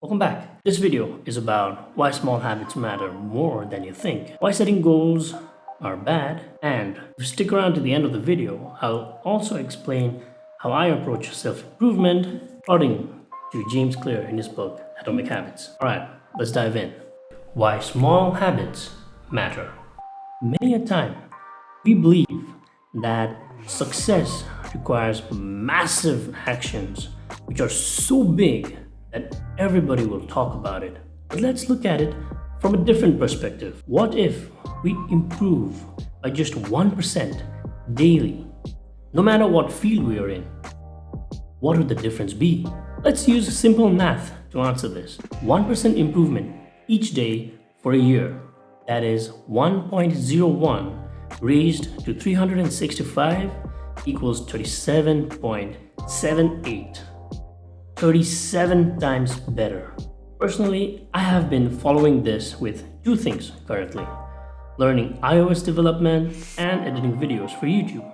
Welcome back. This video is about why small habits matter more than you think, why setting goals are bad, and if you stick around to the end of the video, I'll also explain how I approach self-improvement according to James Clear in his book, Atomic Habits. Alright, let's dive in. Why small habits matter. Many a time, we believe that success requires massive actions which are so big that everybody will talk about it. But let's look at it from a different perspective. What if we improve by just 1% daily, no matter what field we are in? What would the difference be? Let's use simple math to answer this. 1% improvement each day for a year. That is 1.01 raised to 365 equals 37.78. 37 times better. Personally, I have been following this with two things currently: learning iOS development and editing videos for YouTube.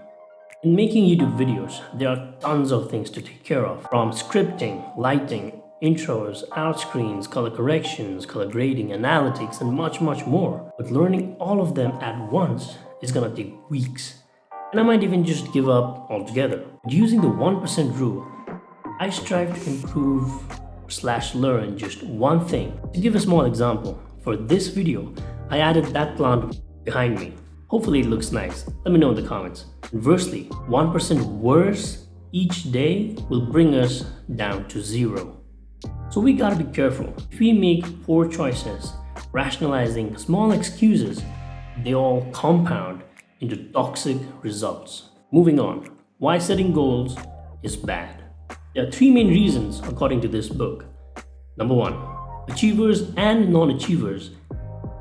In making YouTube videos, there are tons of things to take care of, from scripting, lighting, intros, out screens, color corrections, color grading, analytics, and much more. But learning all of them at once is gonna take weeks, and I might even just give up altogether. But using the 1% rule, I strive to improve / learn just one thing. To give a small example, for this video, I added that plant behind me. Hopefully it looks nice. Let me know in the comments. Conversely, 1% worse each day will bring us down to 0. So we gotta be careful. If we make poor choices, rationalizing small excuses, they all compound into toxic results. Moving on, why setting goals is bad. There are three main reasons according to this book. Number one, achievers and non-achievers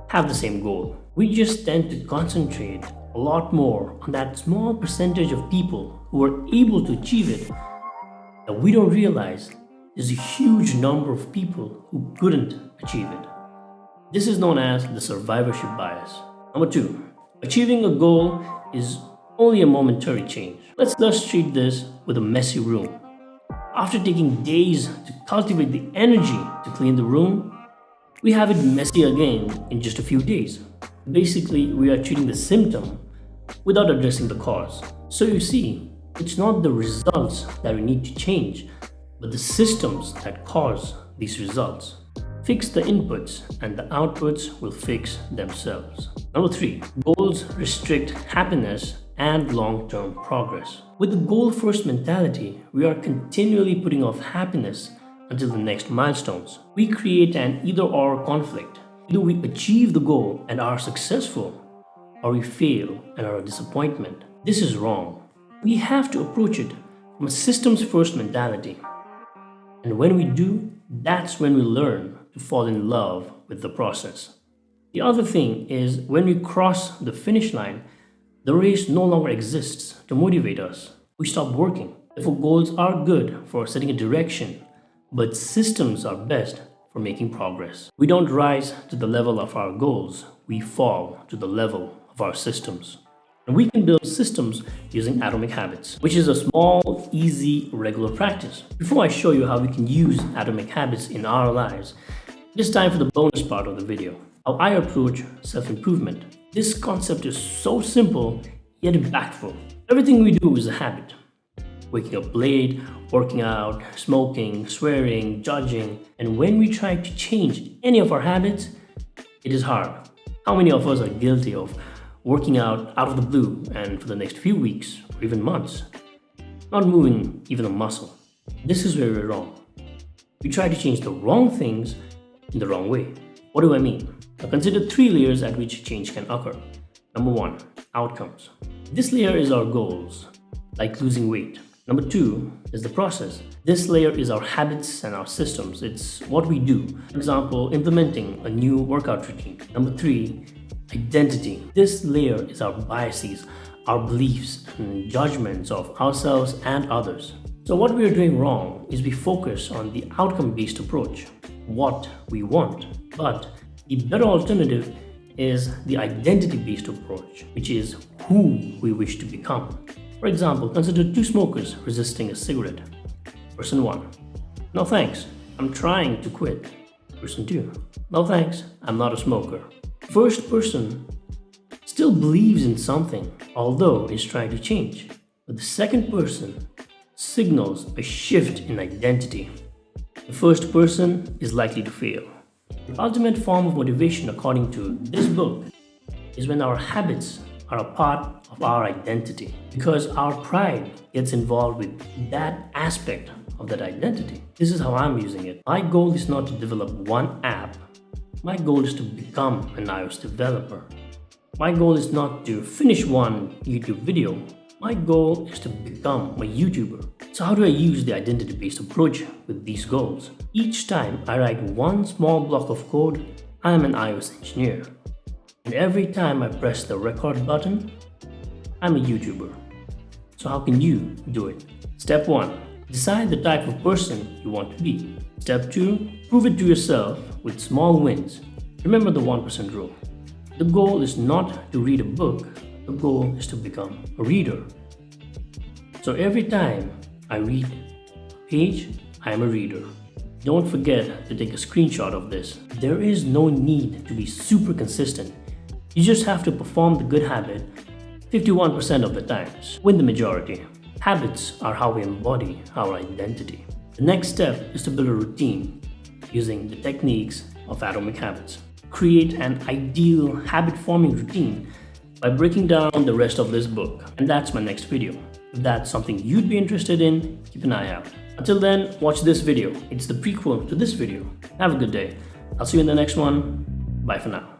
have the same goal. We just tend to concentrate a lot more on that small percentage of people who are able to achieve it that we don't realize there's a huge number of people who couldn't achieve it. This is known as the survivorship bias. Number two, achieving a goal is only a momentary change. Let's thus treat this with a messy room. After taking days to cultivate the energy to clean the room, we have it messy again in just a few days. Basically, we are treating the symptom without addressing the cause. So you see, it's not the results that we need to change, but the systems that cause these results. Fix the inputs and the outputs will fix themselves. Number three, goals restrict happiness and long-term progress. With the goal-first mentality, we are continually putting off happiness until the next milestones. We create an either-or conflict. Either we achieve the goal and are successful, or we fail and are a disappointment. This is wrong. We have to approach it from a systems-first mentality. And when we do, that's when we learn to fall in love with the process. The other thing is, when we cross the finish line, the race no longer exists to motivate us. We stop working. Therefore, goals are good for setting a direction, but systems are best for making progress. We don't rise to the level of our goals, we fall to the level of our systems. And we can build systems using Atomic Habits, which is a small, easy, regular practice. Before I show you how we can use Atomic Habits in our lives, it is time for the bonus part of the video, how I approach self-improvement. This concept is so simple, yet impactful. Everything we do is a habit. Waking up late, working out, smoking, swearing, judging. And when we try to change any of our habits, it is hard. How many of us are guilty of working out of the blue and for the next few weeks or even months, not moving even a muscle? This is where we're wrong. We try to change the wrong things in the wrong way. What do I mean? Now consider three layers at which change can occur. Number one, outcomes. This layer is our goals, like losing weight. Number two is the process. This layer is our habits and our systems. It's what we do. For example, implementing a new workout routine. Number three, identity. This layer is our biases, our beliefs and judgments of ourselves and others. So what we are doing wrong is we focus on the outcome-based approach, what we want. But the better alternative is the identity-based approach, which is who we wish to become. For example, consider two smokers resisting a cigarette. Person 1. No thanks, I'm I'm trying to quit. Person 2. No thanks, I'm not a smoker. First person still believes in something, although is trying to change. But the second person signals a shift in identity. The first person is likely to fail. The ultimate form of motivation, according to this book, is when our habits are a part of our identity, because our pride gets involved with that aspect of that identity. This is how I'm using it. My goal is not to develop one app. My goal is to become an iOS developer. My goal is not to finish one YouTube video. My goal is to become a YouTuber. So how do I use the identity-based approach with these goals? Each time I write one small block of code, I am an iOS engineer. And every time I press the record button, I'm a YouTuber. So how can you do it? Step 1. Decide the type of person you want to be. Step 2. Prove it to yourself with small wins. Remember the 1% rule. The goal is not to read a book. The goal is to become a reader. So every time I read a page, I am a reader. Don't forget to take a screenshot of this. There is no need to be super consistent. You just have to perform the good habit 51% of the times. Win the majority. Habits are how we embody our identity. The next step is to build a routine using the techniques of atomic habits. Create an ideal habit-forming routine by breaking down the rest of this book. And that's my next video. If that's something you'd be interested in, keep an eye out. Until then, watch this video. It's the prequel to this video. Have a good day. I'll see you in the next one. Bye for now.